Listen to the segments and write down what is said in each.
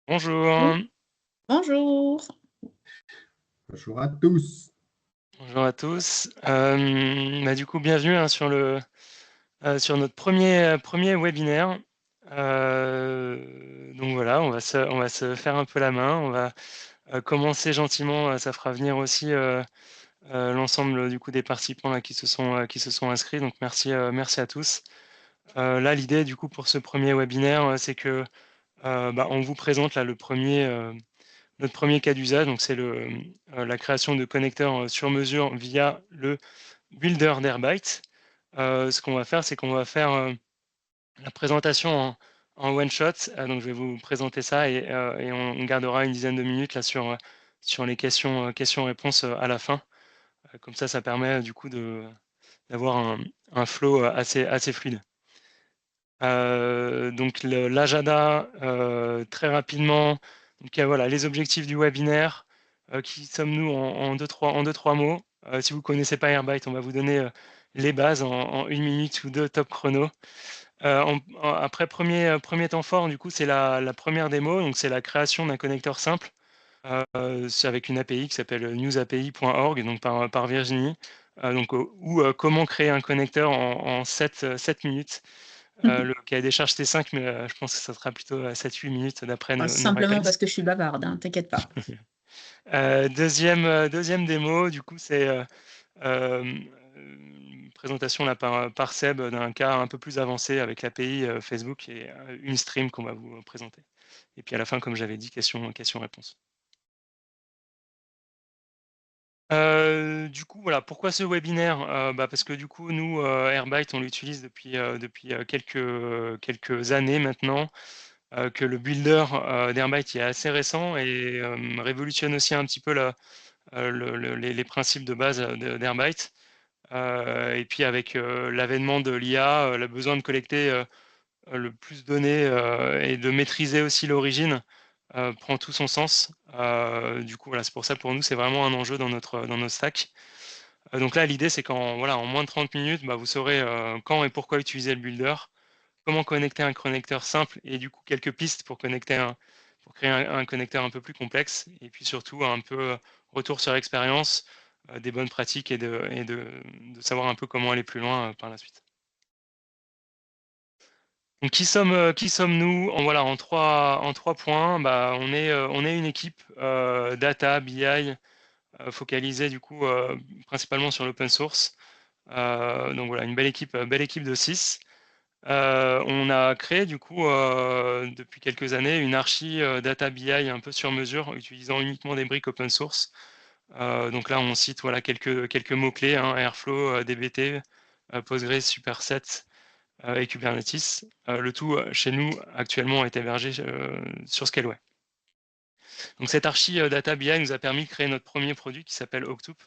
Bonjour, Oui, bonjour. Bonjour à tous. bonjour à tous. Du coup, bienvenue hein, sur notre premier webinaire. Donc voilà, on va se faire un peu la main. On va commencer gentiment. Ça fera venir aussi l'ensemble du coup des participants là, qui se sont inscrits. Donc merci à tous. Là, l'idée du coup pour ce premier webinaire, c'est que on vous présente là notre premier cas d'usage. Donc c'est la création de connecteurs sur mesure via le builder d'Airbyte. Ce qu'on va faire, c'est qu'on va faire la présentation en one shot. Donc je vais vous présenter ça et on gardera une dizaine de minutes là sur les questions-réponses à la fin. Comme ça permet du coup d'avoir un flow assez fluide. Donc l'agenda, très rapidement. Donc voilà, les objectifs du webinaire. Qui sommes-nous en 2-3 mots? Si vous ne connaissez pas Airbyte, on va vous donner les bases en 1 minute ou 2 top chrono. Après premier temps fort, du coup, c'est la première démo, donc c'est la création d'un connecteur simple. C'est avec une API qui s'appelle newsapi.org, donc par Virginie. Comment créer un connecteur en 7 minutes. Le cahier des charges, c'était 5, mais je pense que ça sera plutôt à 7-8 minutes d'après nos Simplement parce réflexes. que je suis bavarde, hein, t'inquiète pas. Deuxième démo, du coup, c'est une présentation là, par Seb d'un cas un peu plus avancé avec l'API Facebook et une stream qu'on va vous présenter. Et puis à la fin, comme j'avais dit, questions-réponses. Du coup, voilà, pourquoi ce webinaire? Parce que du coup, nous, Airbyte, on l'utilise depuis quelques années maintenant. Que le builder d'Airbyte est assez récent et révolutionne aussi un petit peu les principes de base d'Airbyte. Et puis avec l'avènement de l'IA, le besoin de collecter le plus de données et de maîtriser aussi l'origine prend tout son sens. Du coup, voilà, c'est pour ça pour nous, c'est vraiment un enjeu dans notre stack. Donc là, l'idée, c'est en moins de 30 minutes, vous saurez quand et pourquoi utiliser le builder, comment connecter un connecteur simple et du coup quelques pistes pour créer un connecteur un peu plus complexe et puis surtout un peu retour sur expérience, des bonnes pratiques et de savoir un peu comment aller plus loin par la suite. Donc qui sommes-nous? En trois points, on est une équipe data, BI, focalisée du coup principalement sur l'open source. Donc voilà, une belle équipe de 6. On a créé du coup depuis quelques années une archi data BI un peu sur mesure, utilisant uniquement des briques open source. Donc là, on cite voilà quelques mots-clés, hein, Airflow, DBT, Postgres, Superset et Kubernetes. Le tout chez nous actuellement est hébergé sur Scaleway. Donc cette archi data BI nous a permis de créer notre premier produit qui s'appelle Octoop,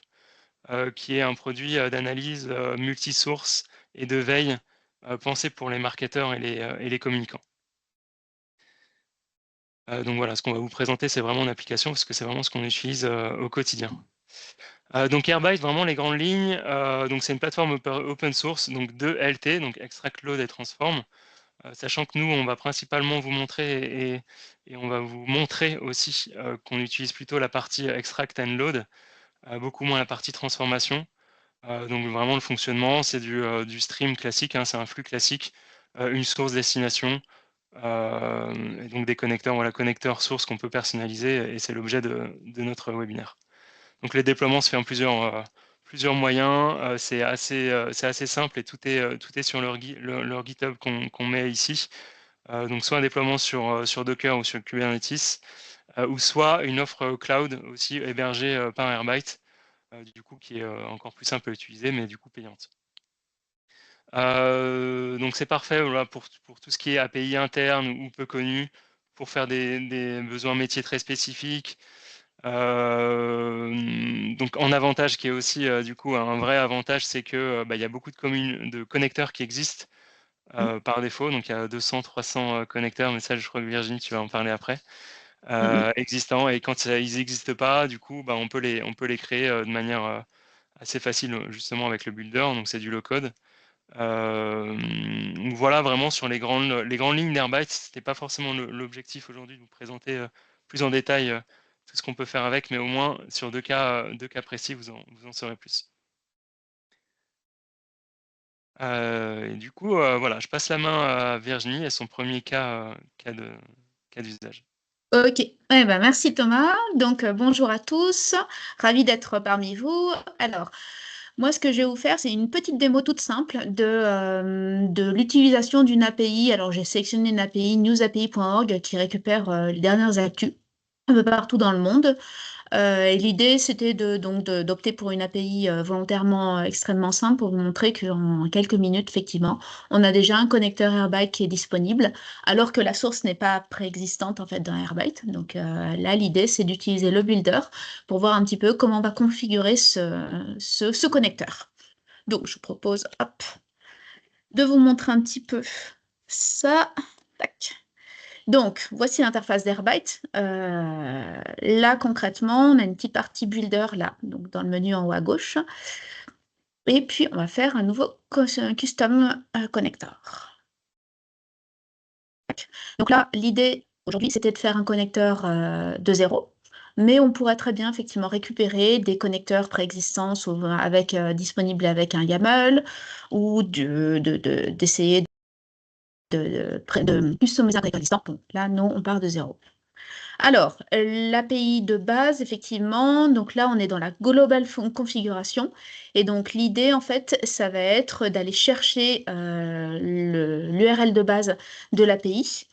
qui est un produit d'analyse multisource et de veille pensé pour les marketeurs et les communicants. Donc voilà, ce qu'on va vous présenter, c'est vraiment une application parce que c'est vraiment ce qu'on utilise au quotidien. Donc Airbyte, vraiment les grandes lignes, donc c'est une plateforme open source, donc de LT, donc Extract, Load et Transform. Sachant que nous, on va principalement vous montrer et on va vous montrer aussi qu'on utilise plutôt la partie Extract and Load, beaucoup moins la partie transformation. Donc vraiment le fonctionnement, c'est du stream classique, hein, c'est un flux classique, une source destination, et donc des connecteurs, voilà, connecteurs sources qu'on peut personnaliser et c'est l'objet de notre webinaire. Donc les déploiements se fait en plusieurs moyens, c'est assez simple et tout est sur leur GitHub qu'on met ici. Donc soit un déploiement sur Docker ou sur Kubernetes, ou soit une offre cloud aussi hébergée par Airbyte, du coup qui est encore plus simple à utiliser, mais du coup payante. Donc c'est parfait voilà, pour tout ce qui est API interne ou peu connu, pour faire des besoins métiers très spécifiques. Donc en avantage qui est aussi du coup un vrai avantage, c'est que il y a beaucoup de connecteurs qui existent Mmh. par défaut. Donc il y a 200-300 connecteurs, mais ça je crois que Virginie tu vas en parler après, Mmh. existants. Et quand ils n'existent pas, du coup on peut les créer de manière assez facile justement avec le builder. Donc c'est du low code. voilà vraiment sur les grandes lignes d'Airbyte. Ce n'était pas forcément l'objectif aujourd'hui de vous présenter plus en détail tout ce qu'on peut faire avec, mais au moins sur deux cas précis, vous en saurez plus. Et du coup, voilà, je passe la main à Virginie et son premier cas d'usage. Ok, merci Thomas. Donc bonjour à tous, ravi d'être parmi vous. Alors, moi ce que je vais vous faire, c'est une petite démo toute simple de l'utilisation d'une API. Alors j'ai sélectionné une API, newsapi.org, qui récupère les dernières actus un peu partout dans le monde. Et l'idée, c'était d'opter pour une API volontairement extrêmement simple pour vous montrer qu'en quelques minutes, effectivement, on a déjà un connecteur Airbyte qui est disponible, alors que la source n'est pas préexistante en fait dans Airbyte. Donc là, l'idée, c'est d'utiliser le builder pour voir un petit peu comment on va configurer ce connecteur. Donc, je propose de vous montrer un petit peu ça. Tac. Donc, voici l'interface d'Airbyte. Là, concrètement, on a une petite partie builder là, donc dans le menu en haut à gauche. Et puis, on va faire un nouveau custom connector. Donc là, l'idée aujourd'hui, c'était de faire un connecteur de zéro. Mais on pourrait très bien effectivement récupérer des connecteurs préexistants disponibles avec un YAML ou d'essayer de customiser un connecteur existant. Bon, là, non, on part de zéro. Alors, l'API de base, effectivement, donc là, on est dans la global configuration. Et donc, l'idée, en fait, ça va être d'aller chercher l'URL de base de l'API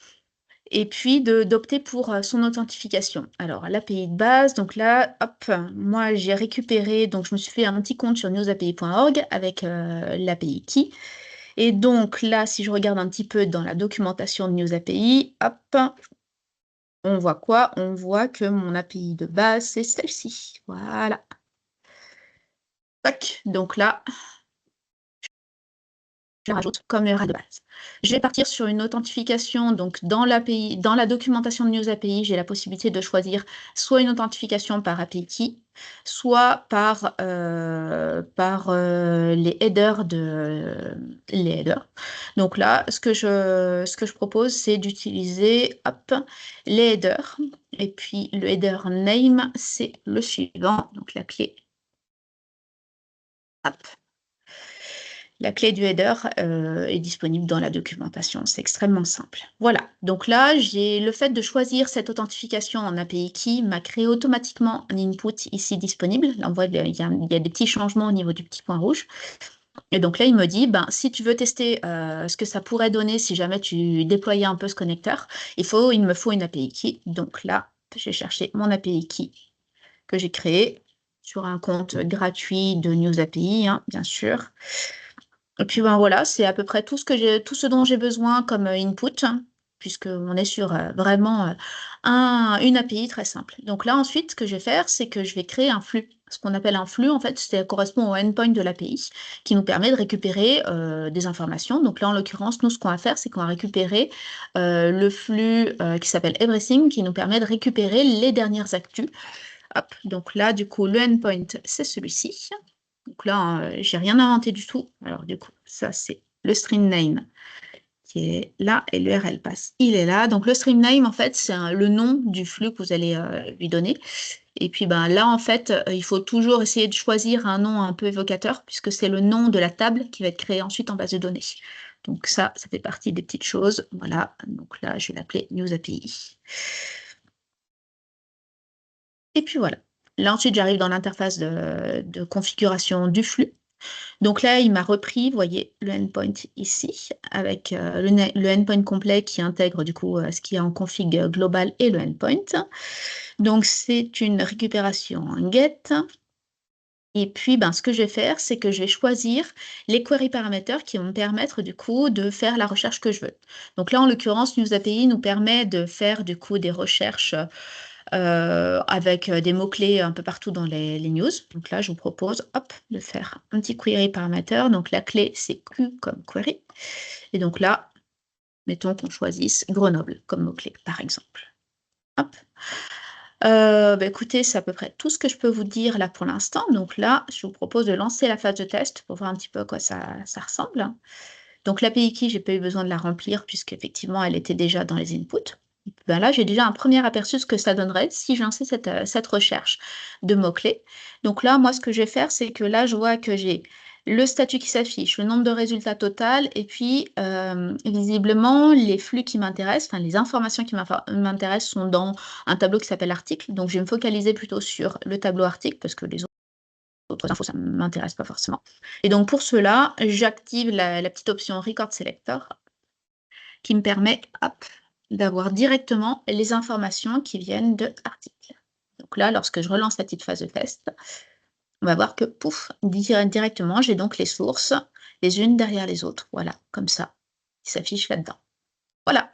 et puis d'opter pour son authentification. Alors, l'API de base, donc là, hop, moi, j'ai récupéré, donc je me suis fait un petit compte sur newsapi.org avec l'API key. Et donc là, si je regarde un petit peu dans la documentation de NewsAPI, hop, on voit quoi? On voit que mon API de base, c'est celle-ci. Voilà. Tac. Donc là, je la rajoute comme URL de base. Je vais partir sur une authentification. Donc dans l'API, dans la documentation de NewsAPI, j'ai la possibilité de choisir soit une authentification par API key, soit par les headers les headers. Donc là, ce que je propose, c'est d'utiliser les headers. Et puis le header name, c'est le suivant. Donc la clé. Hop. La clé du header est disponible dans la documentation. C'est extrêmement simple. Voilà. Donc là, le fait de choisir cette authentification en API Key m'a créé automatiquement un input ici disponible. Là, on voit qu'il y a des petits changements au niveau du petit point rouge. Et donc là, il me dit, si tu veux tester ce que ça pourrait donner si jamais tu déployais un peu ce connecteur, il me faut une API Key. Donc là, j'ai cherché mon API Key que j'ai créé sur un compte gratuit de NewsAPI, hein, bien sûr. Et puis voilà, c'est à peu près tout ce dont j'ai besoin comme input, hein, puisqu'on est sur vraiment une API très simple. Donc là, ensuite, ce que je vais faire, c'est que je vais créer un flux. Ce qu'on appelle un flux, en fait, ça correspond au endpoint de l'API, qui nous permet de récupérer des informations. Donc là, en l'occurrence, nous, ce qu'on va faire, c'est qu'on va récupérer le flux qui s'appelle Everything, qui nous permet de récupérer les dernières actus. Hop, donc là, du coup, le endpoint, c'est celui-ci. Donc là, j'ai rien inventé du tout. Alors du coup, ça c'est le stream name qui est là et l'URL pass, il est là. Donc le stream name, en fait, c'est le nom du flux que vous allez lui donner. Et puis là, en fait, il faut toujours essayer de choisir un nom un peu évocateur puisque c'est le nom de la table qui va être créée ensuite en base de données. Donc ça fait partie des petites choses. Voilà, donc là, je vais l'appeler NewsAPI. Et puis voilà. Là, ensuite, j'arrive dans l'interface de configuration du flux. Donc là, il m'a repris, vous voyez, le endpoint ici, avec le endpoint complet qui intègre du coup ce qu'il y a en config global et le endpoint. Donc c'est une récupération en get. Et puis, ce que je vais faire, c'est que je vais choisir les query paramètres qui vont me permettre du coup de faire la recherche que je veux. Donc là, en l'occurrence, NewsAPI nous permet de faire du coup des recherches avec des mots-clés un peu partout dans les news. Donc là, je vous propose de faire un petit query paramètre. Donc la clé, c'est Q comme query. Et donc là, mettons qu'on choisisse Grenoble comme mot-clé, par exemple. Hop. Écoutez, c'est à peu près tout ce que je peux vous dire là pour l'instant. Donc là, je vous propose de lancer la phase de test pour voir un petit peu à quoi ça ressemble. Donc l'API key, j'ai pas eu besoin de la remplir puisqu'effectivement, elle était déjà dans les inputs. Ben là, j'ai déjà un premier aperçu de ce que ça donnerait si je lançais cette recherche de mots-clés. Donc là, moi, ce que je vais faire, c'est que là, je vois que j'ai le statut qui s'affiche, le nombre de résultats total, et puis visiblement, les flux qui m'intéressent, enfin les informations qui m'intéressent sont dans un tableau qui s'appelle article. Donc je vais me focaliser plutôt sur le tableau article parce que les autres infos, ça ne m'intéresse pas forcément. Et donc pour cela, j'active la petite option Record Selector qui me permet d'avoir directement les informations qui viennent de article. Donc là, lorsque je relance la petite phase de test, on va voir que, pouf, directement, j'ai donc les sources, les unes derrière les autres. Voilà, comme ça, qui s'affichent là-dedans. Voilà.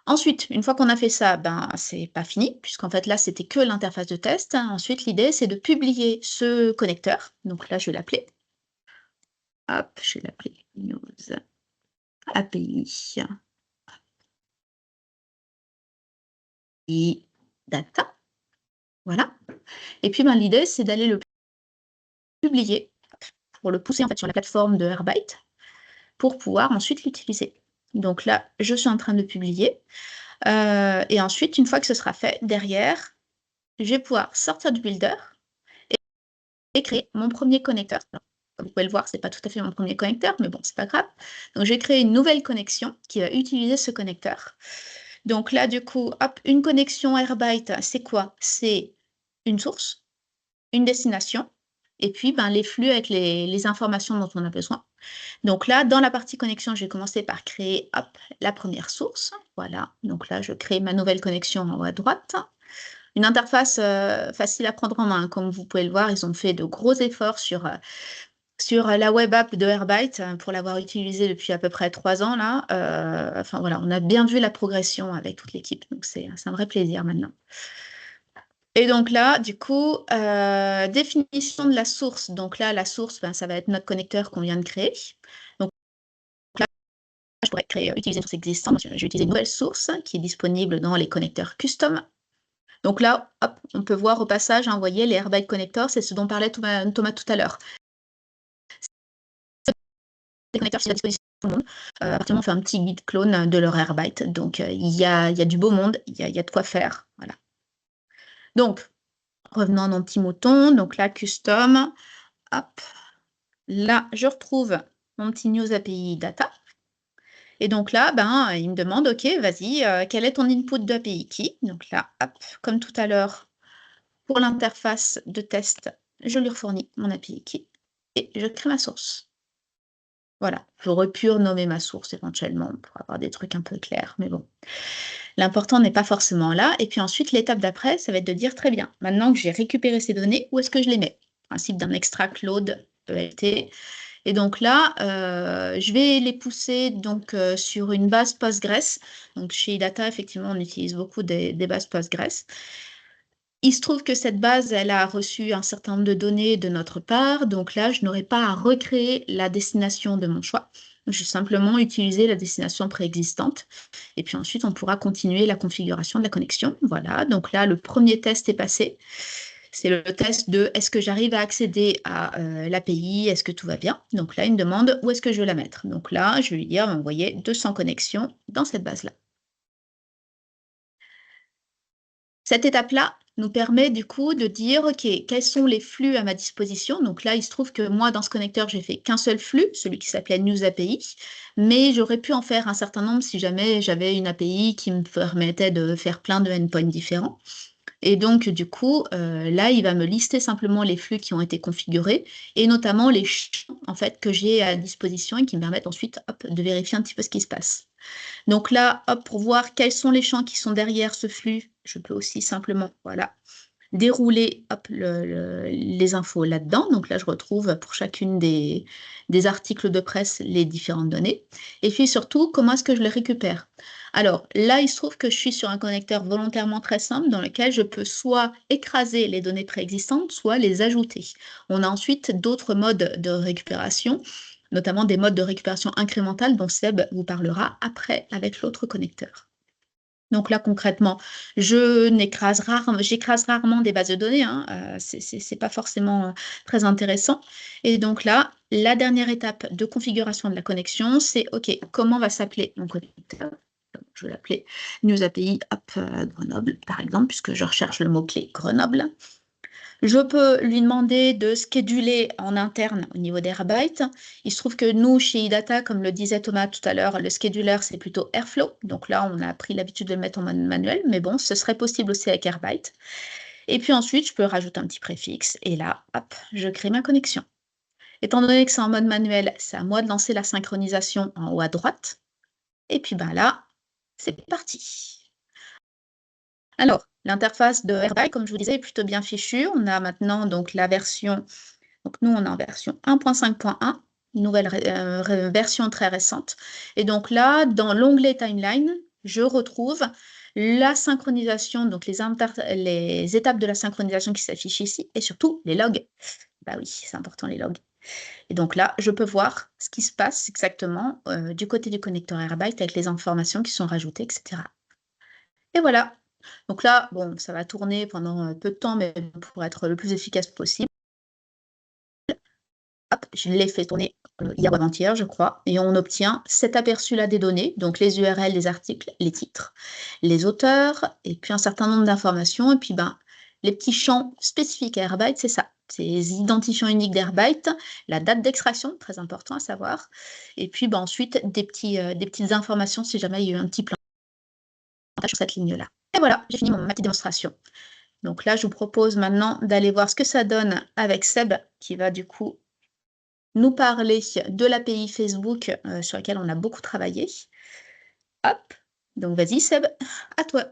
Ensuite, une fois qu'on a fait ça, ben, c'est pas fini, puisqu'en fait, là, c'était que l'interface de test. Ensuite, l'idée, c'est de publier ce connecteur. Donc là, je vais l'appeler. Hop, je vais l'appeler News API et Data. Voilà. Et puis, ben, l'idée, c'est d'aller le publier pour le pousser en fait sur la plateforme de Airbyte pour pouvoir ensuite l'utiliser. Donc là, je suis en train de publier. Et ensuite, une fois que ce sera fait, derrière, je vais pouvoir sortir du builder et créer mon premier connecteur. Alors, comme vous pouvez le voir, ce n'est pas tout à fait mon premier connecteur, mais bon, c'est pas grave. Donc, je vais créer une nouvelle connexion qui va utiliser ce connecteur. Donc là, du coup, hop, une connexion Airbyte, c'est quoi? C'est une source, une destination, et puis ben, les flux avec les informations dont on a besoin. Donc là, dans la partie connexion, je vais commencer par créer la première source. Voilà, donc là, je crée ma nouvelle connexion en haut à droite. Une interface facile à prendre en main. Comme vous pouvez le voir, ils ont fait de gros efforts sur la web app de Airbyte pour l'avoir utilisée depuis à peu près 3 ans. Là. Enfin voilà, on a bien vu la progression avec toute l'équipe. Donc c'est un vrai plaisir maintenant. Et donc là, du coup, définition de la source. Donc là, la source, ben, ça va être notre connecteur qu'on vient de créer. Donc là, je pourrais utiliser une source existante. Je vais utiliser une nouvelle source qui est disponible dans les connecteurs custom. Donc là, hop, on peut voir au passage, vous voyez, les Airbyte connectors, c'est ce dont parlait Thomas tout à l'heure. Les connecteurs sont à disposition de tout le monde. À partir du moment où on fait un petit guide clone de leur Airbyte. Donc, il y a du beau monde, il y a de quoi faire. Voilà. Donc, revenons à mon petit mouton. Donc là, custom. Hop. Là, je retrouve mon petit news API data. Et donc là, ben, il me demande, OK, vas-y, quel est ton input de API key? Donc là, hop, comme tout à l'heure, pour l'interface de test, je lui fournis mon API key et je crée ma source. Voilà, j'aurais pu renommer ma source éventuellement pour avoir des trucs un peu clairs, mais bon. L'important n'est pas forcément là. Et puis ensuite, l'étape d'après, ça va être de dire, très bien, maintenant que j'ai récupéré ces données, où est-ce que je les mets? Principe d'un extract load ELT. Et donc là, je vais les pousser donc, sur une base Postgres. Donc chez Idata, effectivement, on utilise beaucoup des bases Postgres. Il se trouve que cette base, elle a reçu un certain nombre de données de notre part. Donc là, je n'aurai pas à recréer la destination de mon choix. Je vais simplement utiliser la destination préexistante. Et puis ensuite, on pourra continuer la configuration de la connexion. Voilà, donc là, le premier test est passé. C'est le test de est-ce que j'arrive à accéder à l'API, est-ce que tout va bien? Donc là, il me demande où est-ce que je veux la mettre. Donc là, je vais lui dire envoyer 200 connexions dans cette base-là. Cette étape-là nous permet du coup de dire, OK, quels sont les flux à ma disposition? Donc là, il se trouve que moi, dans ce connecteur, j'ai fait qu'un seul flux, celui qui s'appelait News API, mais j'aurais pu en faire un certain nombre si jamais j'avais une API qui me permettait de faire plein de endpoints différents. Et donc, du coup, là, il va me lister simplement les flux qui ont été configurés et notamment les champs en fait, que j'ai à disposition et qui me permettent ensuite de vérifier un petit peu ce qui se passe. Donc là, hop, pour voir quels sont les champs qui sont derrière ce flux, je peux aussi simplement dérouler les infos là-dedans. Donc là, je retrouve pour chacune des articles de presse les différentes données. Et puis surtout, comment est-ce que je les récupère? Alors là, il se trouve que je suis sur un connecteur volontairement très simple dans lequel je peux soit écraser les données préexistantes, soit les ajouter. On a ensuite d'autres modes de récupération, notamment des modes de récupération incrémentale dont Seb vous parlera après avec l'autre connecteur. Donc là, concrètement, j'écrase rarement des bases de données, hein, c'est pas forcément très intéressant. Et donc là, la dernière étape de configuration de la connexion, c'est OK, comment va s'appeler mon connecteur? Je vais l'appeler News API Grenoble, par exemple, puisque je recherche le mot-clé Grenoble. Je peux lui demander de scheduler en interne au niveau d'Airbyte. Il se trouve que nous, chez eData, comme le disait Thomas tout à l'heure, le scheduler, c'est plutôt Airflow. Donc là, on a pris l'habitude de le mettre en mode manuel, mais bon, ce serait possible aussi avec Airbyte. Et puis ensuite, je peux rajouter un petit préfixe, et là, hop, je crée ma connexion. Étant donné que c'est en mode manuel, c'est à moi de lancer la synchronisation en haut à droite. Et puis ben là, c'est parti. Alors, l'interface de Airbyte, comme je vous disais, est plutôt bien fichue. On a maintenant donc la version, donc nous on est en version 1.5.1, une nouvelle version très récente. Et donc là, dans l'onglet Timeline, je retrouve la synchronisation, donc les étapes de la synchronisation qui s'affichent ici, et surtout les logs. Bah oui, c'est important les logs. Et donc là, je peux voir ce qui se passe exactement du côté du connecteur Airbyte avec les informations qui sont rajoutées, etc. Et voilà. Donc là, bon, ça va tourner pendant peu de temps, mais pour être le plus efficace possible. Hop, je l'ai fait tourner hier ou avant-hier, je crois, et on obtient cet aperçu-là des données, donc les URL, les articles, les titres, les auteurs, et puis un certain nombre d'informations, et puis ben, les petits champs spécifiques à Airbyte, c'est ça. C'est les identifiants uniques d'Airbyte, la date d'extraction, très important à savoir, et puis ben, ensuite des petites informations si jamais il y a eu un petit plantage sur cette ligne-là. Et voilà, j'ai fini ma petite démonstration. Donc là, je vous propose maintenant d'aller voir ce que ça donne avec Seb, qui va du coup nous parler de l'API Facebook sur laquelle on a beaucoup travaillé. Hop, donc vas-y Seb, à toi.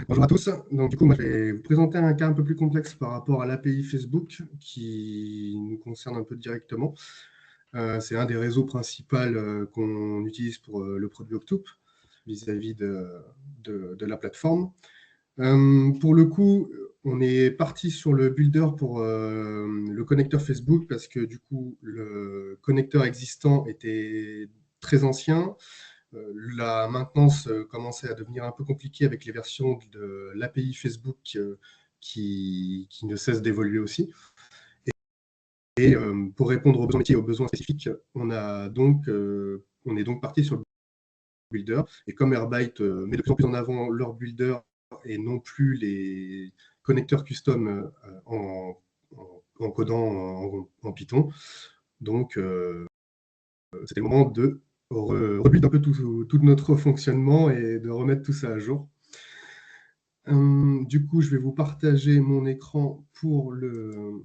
Bonjour à tous. Donc, du coup, moi, je vais vous présenter un cas un peu plus complexe par rapport à l'API Facebook qui nous concerne un peu directement. C'est un des réseaux principaux qu'on utilise pour le produit Octoop vis-à-vis de la plateforme. Pour le coup, on est parti sur le builder pour le connecteur Facebook parce que du coup, le connecteur existant était très ancien. La maintenance commençait à devenir un peu compliquée avec les versions de l'API Facebook qui ne cessent d'évoluer aussi. Et pour répondre aux besoins métiers et aux besoins spécifiques, on est donc parti sur le builder. Et comme Airbyte met de plus en plus en avant leur builder et non plus les connecteurs custom en codant en Python, donc c'était le moment de rebuild un peu tout notre fonctionnement et de remettre tout ça à jour. Du coup, je vais vous partager mon écran pour le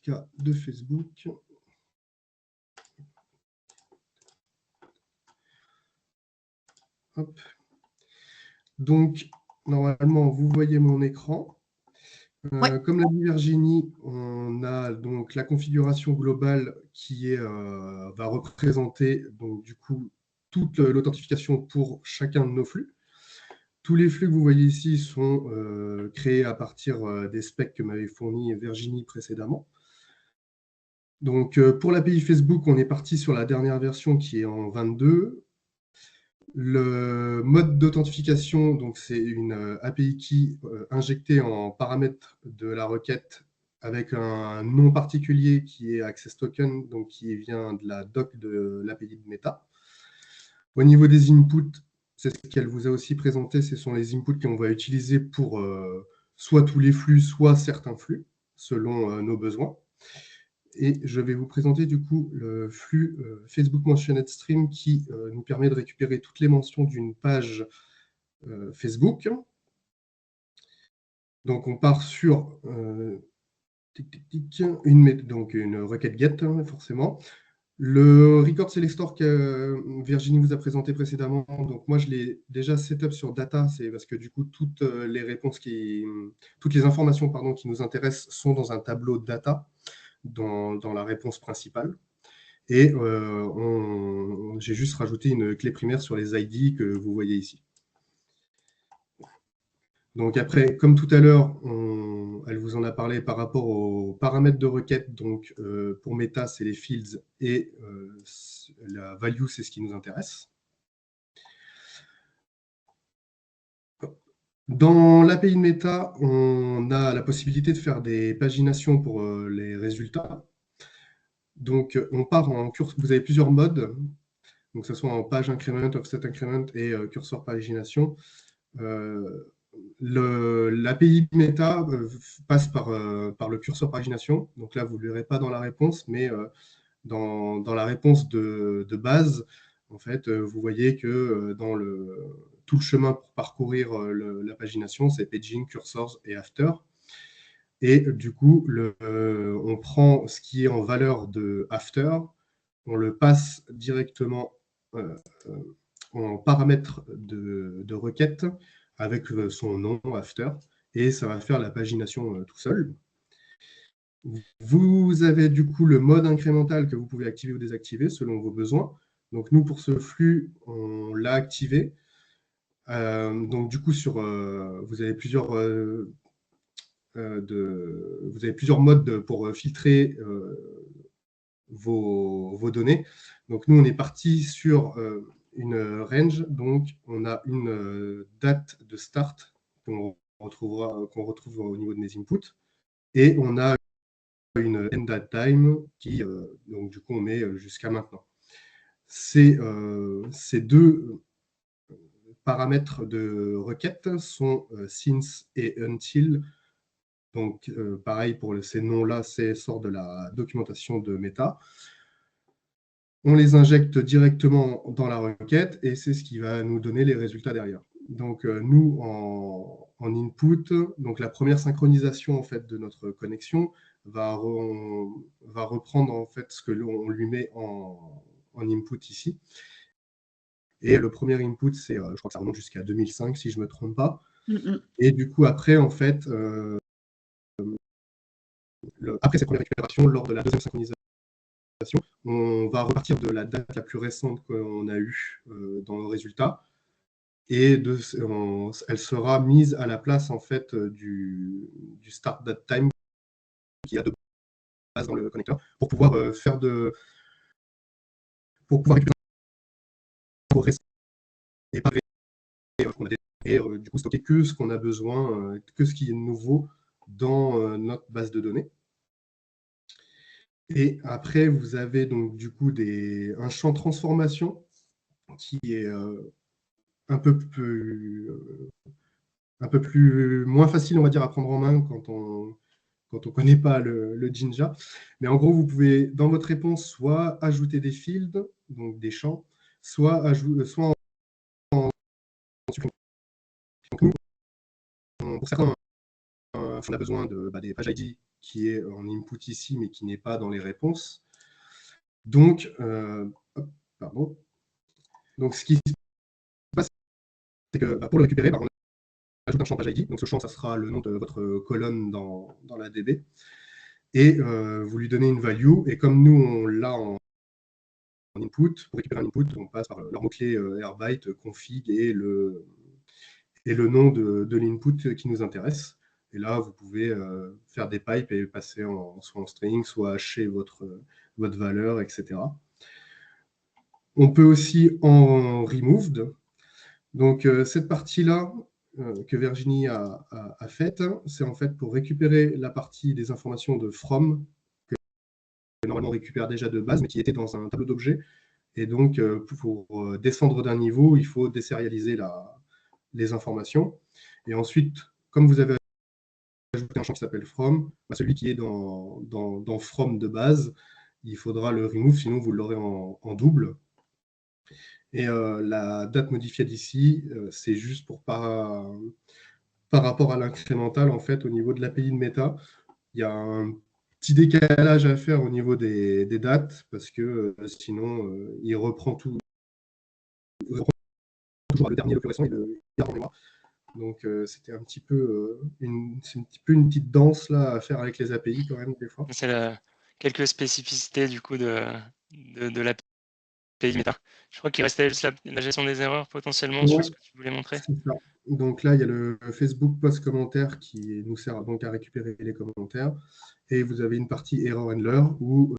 cas de Facebook. Hop. Donc, normalement, vous voyez mon écran. Ouais. Comme l'a dit Virginie, on a donc la configuration globale qui va représenter donc, du coup, toute l'authentification pour chacun de nos flux. Tous les flux que vous voyez ici sont créés à partir des specs que m'avait fourni Virginie précédemment. Donc, pour l'API Facebook, on est parti sur la dernière version qui est en 22. Le mode d'authentification, donc c'est une API key injectée en paramètre de la requête avec un nom particulier qui est access token, donc qui vient de la doc de l'API de Meta. Au niveau des inputs, c'est ce qu'elle vous a aussi présenté, ce sont les inputs qu'on va utiliser pour soit tous les flux, soit certains flux, selon nos besoins. Et je vais vous présenter du coup le flux Facebook Mentioned Stream qui nous permet de récupérer toutes les mentions d'une page Facebook. Donc on part sur une requête GET, hein, forcément. Le record selector que Virginie vous a présenté précédemment, donc moi je l'ai déjà setup sur data, c'est parce que du coup toutes les informations qui nous intéressent sont dans un tableau data dans la réponse principale. Et j'ai juste rajouté une clé primaire sur les ID que vous voyez ici. Donc après, comme tout à l'heure, elle vous en a parlé par rapport aux paramètres de requête. Donc pour Meta, c'est les fields et la value, c'est ce qui nous intéresse. Dans l'API de Meta, on a la possibilité de faire des paginations pour les résultats. Donc, on part en curseur. Vous avez plusieurs modes, donc que ce soit en page increment, offset increment et curseur pagination. L'API Meta passe par le curseur pagination. Donc là, vous ne le verrez pas dans la réponse, mais dans la réponse de base, en fait, vous voyez que dans tout le chemin pour parcourir la pagination, c'est paging, cursors et after. Et du coup, on prend ce qui est en valeur de after, on le passe directement en paramètre de requête avec son nom after, et ça va faire la pagination tout seul. Vous avez du coup le mode incrémental que vous pouvez activer ou désactiver selon vos besoins. Donc nous, pour ce flux, on l'a activé. Donc du coup, vous avez plusieurs modes pour filtrer vos données. Donc nous, on est parti sur une range. Donc on a une date de start qu'on retrouve au niveau de mes inputs. Et on a une end date time qui, donc du coup, on met jusqu'à maintenant. Ces deux paramètres de requête sont since et until. Donc, pareil pour ces noms-là, c'est sort de la documentation de Meta. On les injecte directement dans la requête et c'est ce qui va nous donner les résultats derrière. Donc, nous, en input, donc la première synchronisation en fait, de notre connexion va reprendre en fait, ce que l'on lui met en input ici. Et le premier input, c'est, je crois que ça remonte jusqu'à 2005, si je ne me trompe pas. Et du coup, après, en fait, après cette première récupération, lors de la deuxième synchronisation, on va repartir de la date la plus récente qu'on a eue dans le résultat. Et elle sera mise à la place en fait, du start date time qui a de base dans le connecteur pour pouvoir pour pouvoir récupérer et pas et du coup stocker que ce qu'on a besoin, que ce qui est nouveau dans notre base de données. Et après, vous avez donc du coup un champ transformation qui est un peu moins facile, on va dire, à prendre en main quand on ne connaît pas le Jinja. Mais en gros, vous pouvez, dans votre réponse, soit ajouter des fields, donc des champs, soit en supprimer. Donc nous, pour certains, on a besoin des pages ID qui est en input ici, mais qui n'est pas dans les réponses. Donc, Donc, ce qui se passe, c'est que pour le récupérer, on ajoute un champ page ID. Donc, ce champ, ça sera le nom de votre colonne dans la DB. Et vous lui donnez une value. Et comme nous, on l'a en input, pour récupérer un input, on passe par leur mot-clé airbyte, config et le nom de l'input qui nous intéresse. Et là, vous pouvez faire des pipes et passer soit en string, soit hacher votre valeur, etc. On peut aussi en removed. Donc, cette partie-là que Virginie a faite, c'est en fait pour récupérer la partie des informations de from, que normalement on récupère déjà de base, mais qui était dans un tableau d'objets. Et donc, pour descendre d'un niveau, il faut désérialiser les informations. Et ensuite, comme vous avez ajouté un champ qui s'appelle from, celui qui est dans from de base, il faudra le remove, sinon vous l'aurez en double. Et la date modifiée d'ici, c'est juste pour par rapport à l'incrémental, en fait, au niveau de l'API de Meta, il y a un petit décalage à faire au niveau des dates, parce que sinon, il reprend toujours le dernier le plus récent et le garde en mémoire. Donc, c'était un petit peu une petite danse là, à faire avec les API quand même, des fois. C'est quelques spécificités du coup de l'API Meta. Je crois qu'il restait juste la gestion des erreurs potentiellement sur ce que tu voulais montrer. C'est ça. Donc là, il y a le Facebook post commentaire qui nous sert donc à récupérer les commentaires. Et vous avez une partie error handler où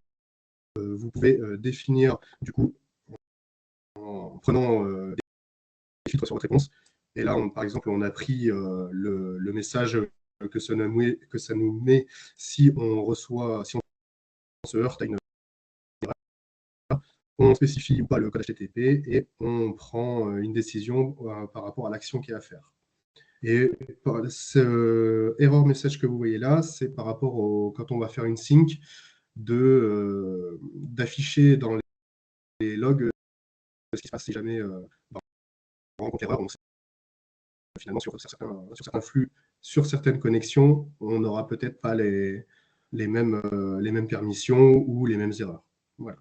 vous pouvez définir, du coup, en prenant des filtres sur votre réponse, Et là, par exemple, on a pris le message que ça nous met si on se heurte à une erreur. On spécifie ou pas le code HTTP et on prend une décision par rapport à l'action qu'il y a à faire. Et ce error message que vous voyez là, c'est par rapport quand on va faire une sync, d'afficher dans les logs ce qui se passe si jamais on rencontre l'erreur. Finalement, sur certains flux, sur certaines connexions, on n'aura peut-être pas les mêmes permissions ou les mêmes erreurs. Voilà.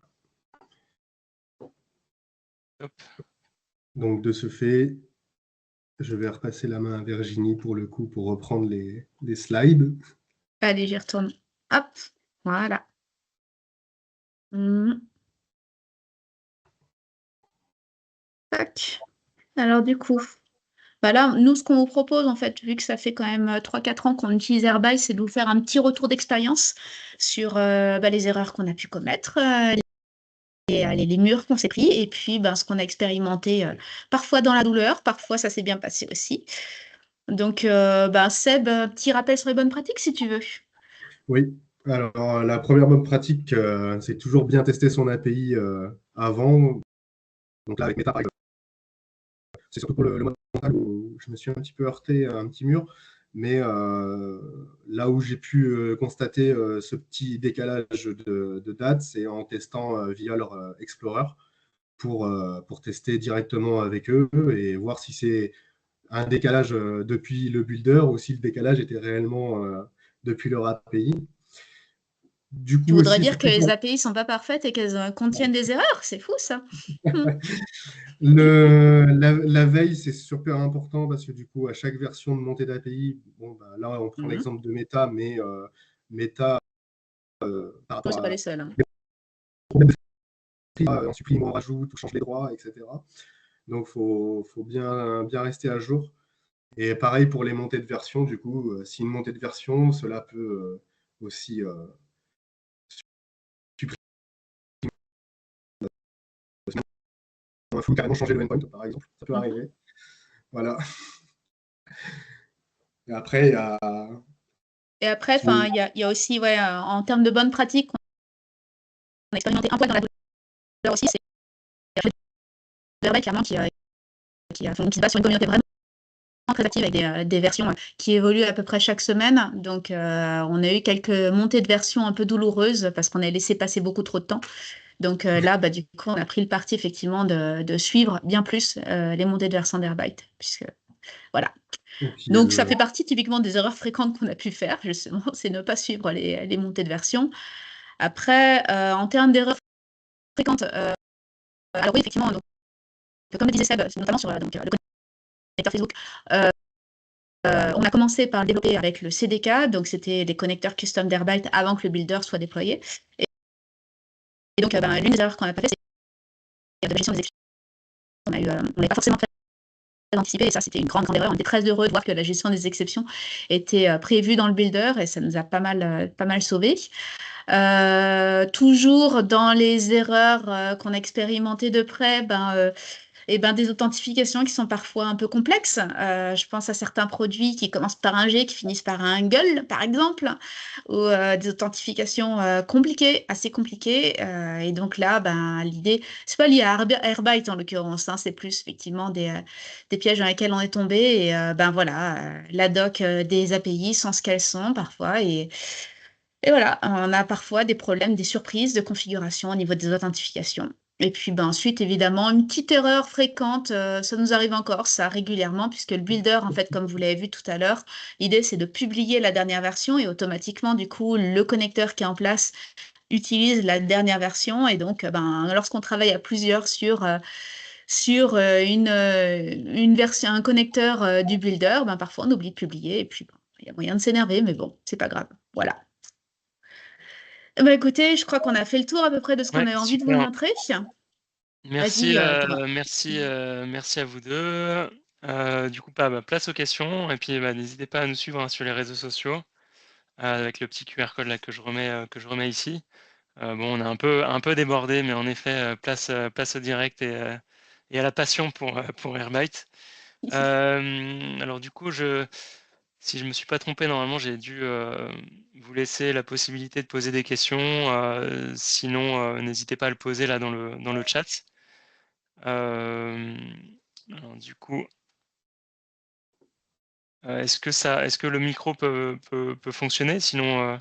Hop. Donc, de ce fait, je vais repasser la main à Virginie pour le coup, pour reprendre les slides. Allez, j'y retourne. Hop, voilà. Tac. Alors du coup, bah là, nous, ce qu'on vous propose, en fait, vu que ça fait quand même 3-4 ans qu'on utilise Airbyte, c'est de vous faire un petit retour d'expérience sur les erreurs qu'on a pu commettre, les murs qu'on s'est pris, et puis ce qu'on a expérimenté, parfois dans la douleur, parfois ça s'est bien passé aussi. Donc, Seb, petit rappel sur les bonnes pratiques, si tu veux. Oui. Alors, la première bonne pratique, c'est toujours bien tester son API avant. Donc là, avec Meta, par exemple, c'est surtout pour le mode mental où je me suis un petit peu heurté à un petit mur. Mais là où j'ai pu constater ce petit décalage de date, c'est en testant via leur Explorer pour tester directement avec eux et voir si c'est un décalage depuis le builder ou si le décalage était réellement depuis leur API. Du Tu coup voudrais aussi, dire que les API sont pas parfaites et qu'elles contiennent des erreurs? C'est fou, ça. la veille, c'est super important parce que du coup, à chaque version de montée d'API, là, on prend l'exemple de Meta, mais Meta, par rapport C'est pas les seuls. en supprime, on rajoute, on change les droits, etc. Donc, il faut bien rester à jour. Et pareil pour les montées de version, du coup, si une montée de version, cela peut aussi supprimer. Il faut carrément changer le endpoint, par exemple. Ça peut arriver. Voilà. Et après, il y a. Et après, il y a aussi, en termes de bonnes pratiques, on a expérimenté un point dans la douleur aussi, c'est Airbyte, clairement, qui se base sur une communauté vraiment très active avec des versions qui évoluent à peu près chaque semaine. Donc, on a eu quelques montées de versions un peu douloureuses parce qu'on a laissé passer beaucoup trop de temps. Donc là, du coup, on a pris le parti effectivement de suivre bien plus les montées de version d'Airbyte, puisque voilà. Puis, Donc, ça fait partie typiquement des erreurs fréquentes qu'on a pu faire, justement, c'est ne pas suivre les montées de version. Après, en termes d'erreurs fréquentes, alors oui, effectivement, donc, comme le disait Seb, notamment sur le connecteur Facebook, on a commencé par le développer avec le CDK, donc c'était des connecteurs custom d'Airbyte avant que le builder soit déployé. Et donc, l'une des erreurs qu'on n'a pas fait, c'est de la gestion des exceptions. On n'avait pas forcément très anticipé, et ça, c'était une grande erreur. On était très heureux de voir que la gestion des exceptions était prévue dans le builder, et ça nous a pas mal sauvés. Toujours dans les erreurs qu'on a expérimentées de près, des authentifications qui sont parfois un peu complexes. Je pense à certains produits qui commencent par un G, qui finissent par un GUL, par exemple, ou des authentifications compliquées, assez compliquées. Et donc là, l'idée, c'est pas lié à Airbyte en l'occurrence, hein, c'est plus effectivement des pièges dans lesquels on est tombé. Et la doc des API sont ce qu'elles sont parfois. Et voilà, on a parfois des problèmes, des surprises de configuration au niveau des authentifications. Et puis ensuite, évidemment, une petite erreur fréquente, ça nous arrive encore, ça régulièrement, puisque le builder, en fait, comme vous l'avez vu tout à l'heure, l'idée c'est de publier la dernière version et automatiquement, du coup, le connecteur qui est en place utilise la dernière version. Et donc, lorsqu'on travaille à plusieurs sur une version, un connecteur du builder, parfois on oublie de publier et puis il y a moyen de s'énerver, mais bon, c'est pas grave. Voilà. Écoutez, je crois qu'on a fait le tour à peu près de ce qu'on Ouais, avait envie de vous super. montrer. Merci, Vas-y, Thomas. merci à vous deux. Du coup, place aux questions et puis n'hésitez pas à nous suivre sur les réseaux sociaux avec le petit QR code là que je remets ici. On a un peu débordé, mais en effet, place au direct et à la passion pour Airbyte. Alors du coup, si je me suis pas trompé, normalement, j'ai dû, vous laisser la possibilité de poser des questions, sinon, n'hésitez pas à le poser là dans le chat. Alors du coup, est-ce que le micro peut fonctionner? Sinon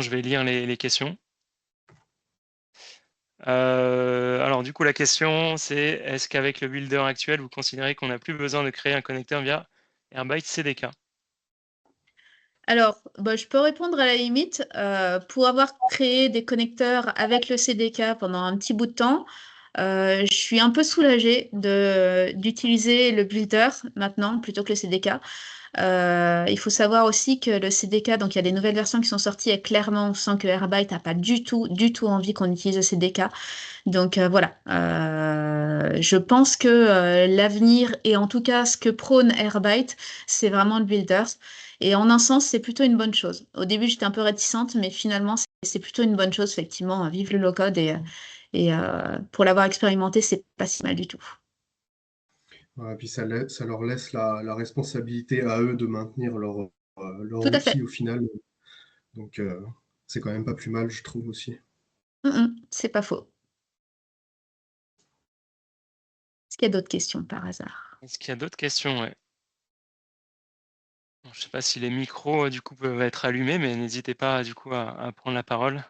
je vais lire les questions. Alors du coup, la question c'est: est-ce qu'avec le builder actuel, vous considérez qu'on n'a plus besoin de créer un connecteur via Airbyte CDK? Alors, bah, je peux répondre à la limite. Pour avoir créé des connecteurs avec le CDK pendant un petit bout de temps, je suis un peu soulagée d'utiliser le builder maintenant plutôt que le CDK. Il faut savoir aussi que le CDK, donc il y a des nouvelles versions qui sont sorties et clairement on sent que Airbyte n'a pas du tout envie qu'on utilise le CDK. Donc voilà, je pense que l'avenir et en tout cas ce que prône Airbyte, c'est vraiment le builder. Et en un sens, c'est plutôt une bonne chose. Au début, j'étais un peu réticente, mais finalement, c'est plutôt une bonne chose, effectivement. Vive le low-code et pour l'avoir expérimenté, c'est pas si mal du tout. Ouais, puis ça leur laisse la responsabilité à eux de maintenir leur Tout à outil fait. au final. Donc, c'est quand même pas plus mal, je trouve aussi. C'est pas faux. Est-ce qu'il y a d'autres questions par hasard? Est-ce qu'il y a d'autres questions? Ouais. Bon, je sais pas si les micros, du coup, peuvent être allumés, mais n'hésitez pas, du coup, à prendre la parole.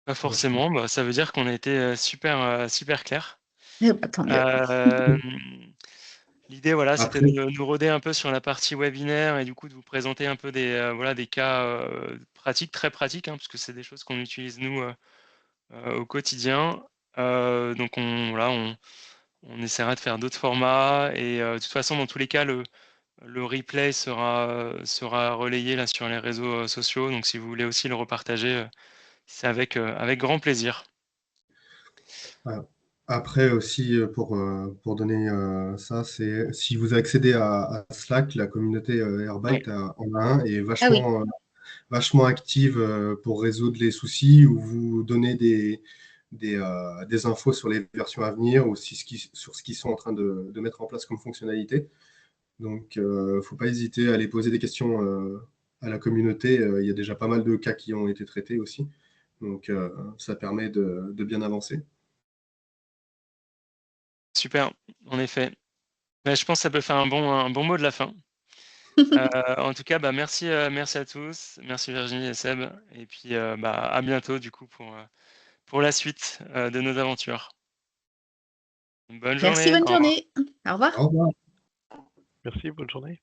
Pas forcément, bah, ça veut dire qu'on a été, super clair. Bah, tant mieux. Hem, L'idée, voilà, c'était Après, de nous roder un peu sur la partie webinaire et du coup, de vous présenter un peu voilà, des cas, pratiques, très pratiques, hein, parce que c'est des choses qu'on utilise nous, au quotidien. Donc voilà, on essaiera de faire d'autres formats et de toute façon, dans tous les cas, le replay sera relayé là sur les réseaux, sociaux. Donc si vous voulez aussi le repartager, c'est avec grand plaisir. voilà. Après aussi, pour donner ça, c'est si vous accédez à Slack, la communauté Ouais, Airbyte en a un et Ah oui, vachement active pour résoudre les soucis ou vous donner des infos sur les versions à venir ou sur ce qu'ils sont en train de mettre en place comme fonctionnalité. Donc, faut pas hésiter à aller poser des questions à la communauté. Il y a déjà pas mal de cas qui ont été traités aussi. Donc, ça permet de bien avancer. super, en effet. Bah, je pense que ça peut faire un bon mot de la fin. En tout cas, bah, merci à tous. Merci Virginie et Seb et puis, bah, à bientôt du coup pour la suite, de nos aventures. Bonne merci, journée, bonne au revoir. journée. Au revoir. Au revoir. Merci, bonne journée.